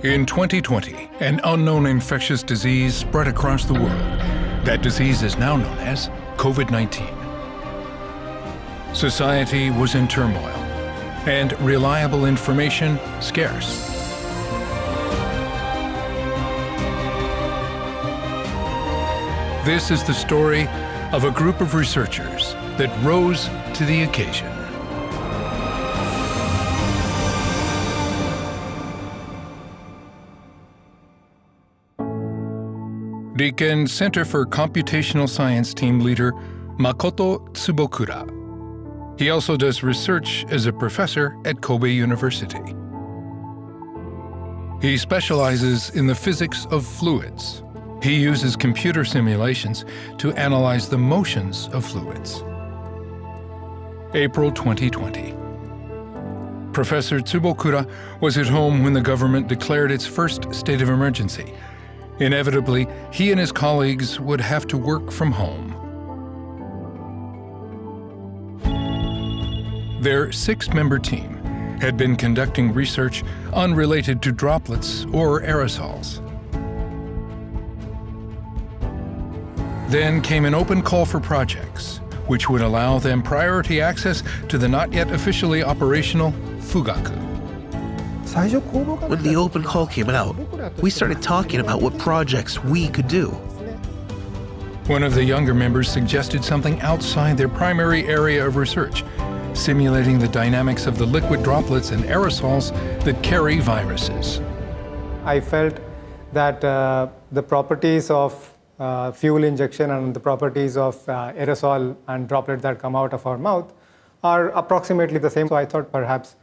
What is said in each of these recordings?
In 2020, an unknown infectious disease spread across the world. That disease is now known as COVID-19. Society was in turmoil, and reliable information scarce. This is the story of a group of researchers that rose to the occasion. RIKEN Center for Computational Science team leader Makoto Tsubokura. He also does research as a professor at Kobe University. He specializes in the physics of fluids. He uses computer simulations to analyze the motions of fluids. April 2020. Professor Tsubokura was at home when the government declared its first state of emergency. Inevitably, he and his colleagues would have to work from home. Their 6-member team had been conducting research unrelated to droplets or aerosols. Then came an open call for projects, which would allow them priority access to the not yet officially operational Fugaku. When the open call came out, we started talking about what projects we could do. One of the younger members suggested something outside their primary area of research, simulating the dynamics of the liquid droplets and aerosols that carry viruses. I felt that the properties of fuel injection and the properties of aerosol and droplets that come out of our mouth are approximately the same. So I thought perhaps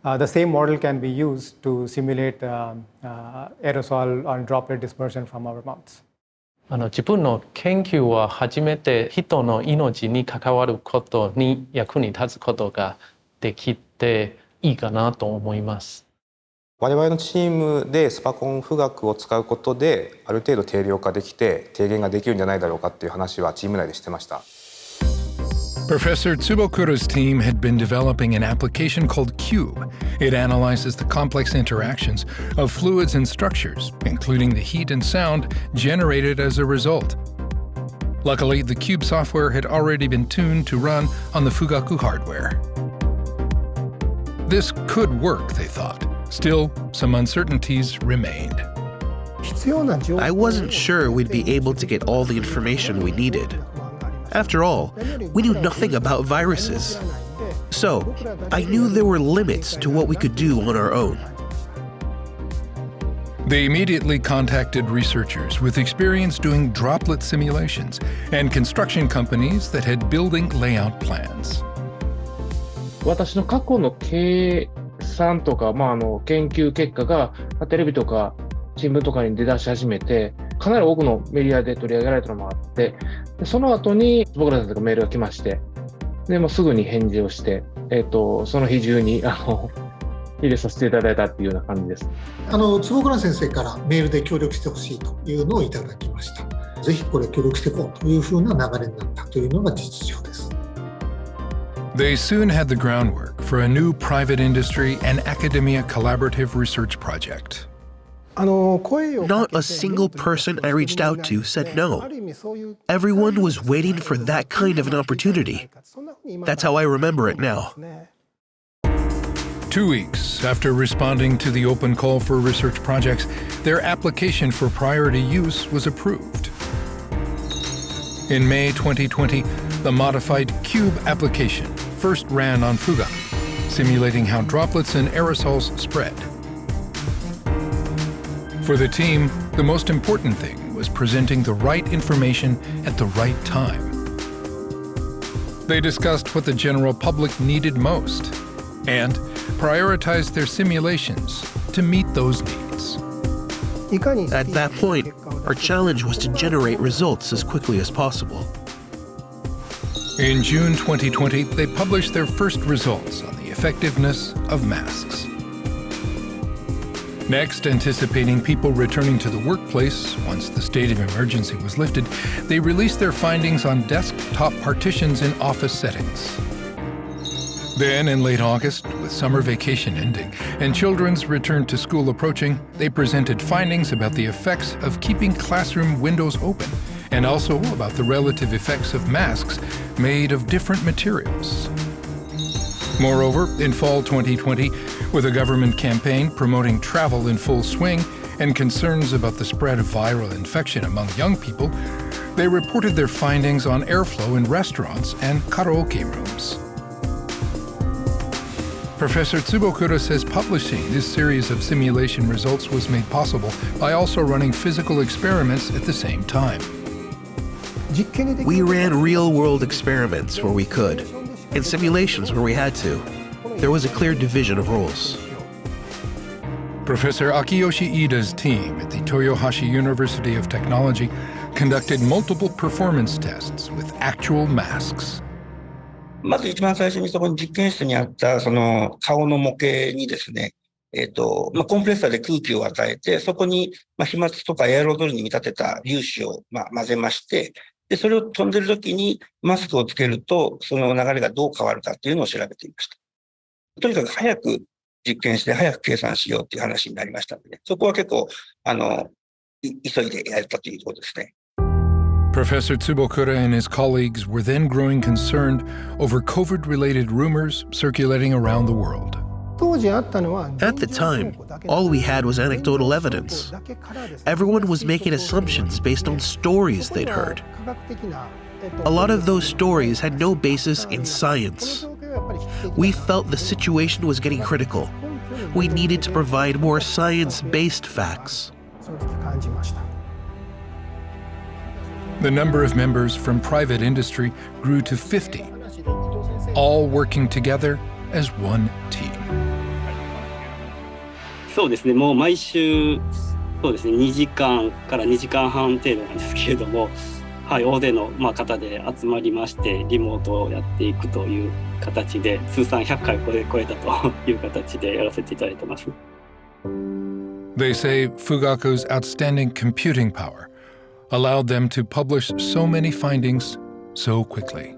the same model can be used to simulate aerosol and droplet dispersion from our mouths. 自分の研究は初めて人の命に関わることに役に立つことができていいかなと思います。我々のチームでスパコン富岳を使うことである程度定量化できて低減ができるんじゃないだろうかっていう話はチーム内でしてました。Professor Tsubokura's team had been developing an application called CUBE. It analyzes the complex interactions of fluids and structures, including the heat and sound generated as a result. Luckily, the CUBE software had already been tuned to run on the Fugaku hardware. This could work, they thought. Still, some uncertainties remained. I wasn't sure we'd be able to get all the information we needed. After all, we knew nothing about viruses. So, I knew there were limits to what we could do on our own. They immediately contacted researchers with experience doing droplet simulations and construction companies that had building layout plans. 私の過去の計算とか、研究結果がテレビとか新聞とかに出だし始めて、かなり多くのメディアで取り上げられたのもあって、その後に僕らさんからメールが来まして、でもうすぐに返事をして、その日中に入れさせていただいたっていうような感じです。坪倉先生からメールで協力してほしいというのをいただきました。ぜひこれ協力していこうというふうな流れになったというのが実情です。They soon had the groundwork for a new private industry and academia collaborative research project. Not a single person I reached out to said no. Everyone was waiting for that kind of an opportunity. That's how I remember it now. 2 weeks after responding to the open call for research projects, their application for priority use was approved. In May 2020, the modified CUBE application first ran on Fugaku, simulating how droplets and aerosols spread. For the team, the most important thing was presenting the right information at the right time. They discussed what the general public needed most and prioritized their simulations to meet those needs. At that point, our challenge was to generate results as quickly as possible. In June 2020, they published their first results on the effectiveness of masks. Next, anticipating people returning to the workplace once the state of emergency was lifted, they released their findings on desktop partitions in office settings. Then, in late August, with summer vacation ending and children's return to school approaching, they presented findings about the effects of keeping classroom windows open and also about the relative effects of masks made of different materials. Moreover, in fall 2020, with a government campaign promoting travel in full swing and concerns about the spread of viral infection among young people, they reported their findings on airflow in restaurants and karaoke rooms. Professor Tsubokura says publishing this series of simulation results was made possible by also running physical experiments at the same time. We ran real-world experiments where we could, and simulations where we had to. There was a clear division of roles. Professor Akiyoshi Ida's team at the Toyohashi University of Technology conducted multiple performance tests with actual masks. まず一番最初にそこに実験室にあったその顔の模型にですね、コンプレッサーで空気を与えて、そこに飛沫とかエアロゾルに見立てた粒子を混ぜまして、で、それを飛んでる時にマスクをつけると、その流れがどう変わるかっていうのを調べていました。とにかく早く実験して早く計算しようっていう話になりましたので、ね、そこは結構、急いでやったということですね。Professor Tsubokura and his colleagues were then growing concerned over COVID-related rumors circulating around the world. At the time, all we had was anecdotal evidence. Everyone was making assumptions based on stories they'd heard. A lot of those stories had no basis in science. We felt the situation was getting critical. We needed to provide more science-based facts. The number of members from private industry grew to 50, all working together as one team. そうですね、もう毎週、そうですね、2時間から2時間半程度なんですけれども、はい、大勢の方で集まりまして、リモートをやっていくという形で、通算100回超えたという形でやらせていただいてます。They say Fugaku's outstanding computing power allowed them to publish so many findings so quickly.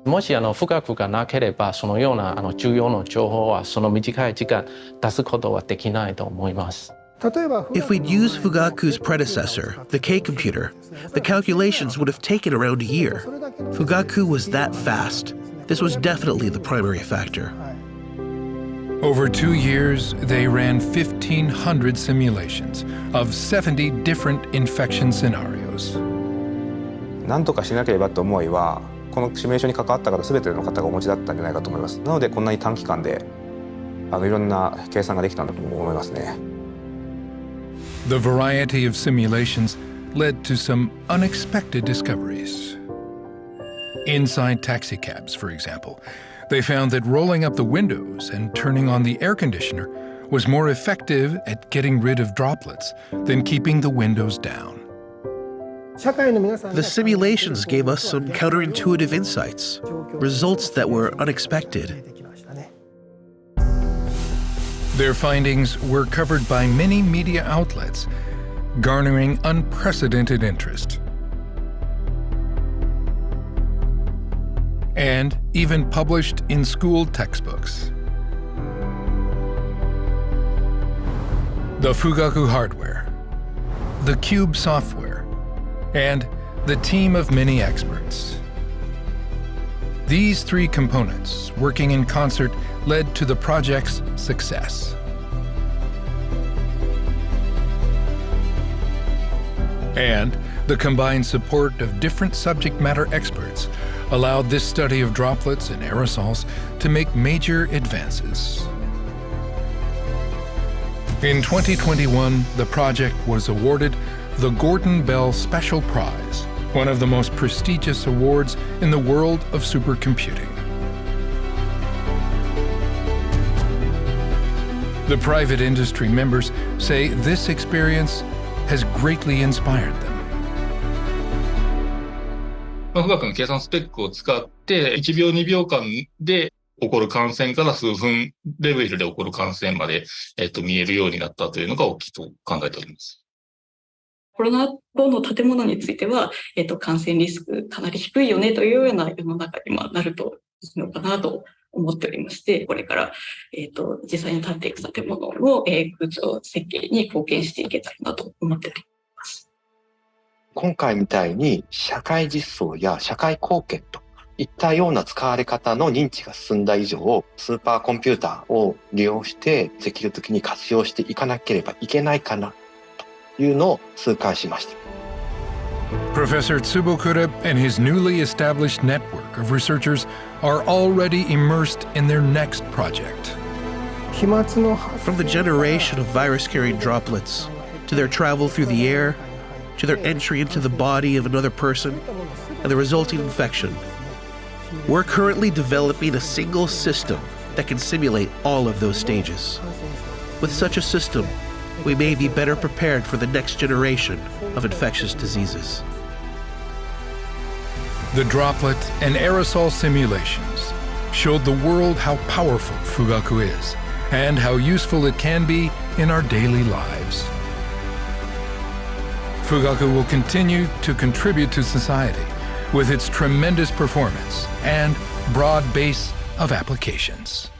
もし富岳がなければそのような重要な情報はその短い時間出すことはできないと思います。If we'd used Fugaku's predecessor, the K computer, the calculations would have taken around a year. Fugaku was that fast. This was definitely the primary factor. Over 2 years, they ran 1,500 simulations of 70 different infection scenarios. 何とかしなければと思いは、このシミュレーションに関わった方全ての方がお持ちだったんじゃないかと思います。なのでこんなに短期間でいろんな計算ができたんだと思いますね。The variety of simulations led to some unexpected discoveries. Inside taxicabs, for example, they found that rolling up the windows and turning on the air conditioner was more effective at getting rid of droplets than keeping the windows down. The simulations gave us some counterintuitive insights, results that were unexpected. Their findings were covered by many media outlets, garnering unprecedented interest. And even published in school textbooks. The Fugaku hardware, the Cube software, and the team of many experts. These three components, working in concert, led to the project's success. And the combined support of different subject matter experts allowed this study of droplets and aerosols to make major advances. In 2021, the project was awarded the Gordon Bell Special Prize, one of the most prestigious awards in the world of supercomputing. The private industry members say this experience has greatly inspired them. 富岳の計算スペックを使って1秒2秒間で起こる感染から数分レベルで起こる感染まで、見えるようになったというのが大きいと考えております。コロナ後の建物については、感染リスクかなり低いよねというような世の中になるといいのかなと思っておりまして、これから、実際に建っていく建物の、空調設計に貢献していけたらなと思っております。今回みたいに社会実装や社会貢献といったような使われ方の認知が進んだ以上、スーパーコンピューターを利用して積極的に活用していかなければいけないかなというのを痛感しました。Professor Tsubokura and his newly established network of researchers are already immersed in their next project. From the generation of virus-carrying droplets, to their travel through the air, to their entry into the body of another person, and the resulting infection, we're currently developing a single system that can simulate all of those stages. With such a system, we may be better prepared for the next generation of infectious diseases. The droplet and aerosol simulations showed the world how powerful Fugaku is and how useful it can be in our daily lives. Fugaku will continue to contribute to society with its tremendous performance and broad base of applications.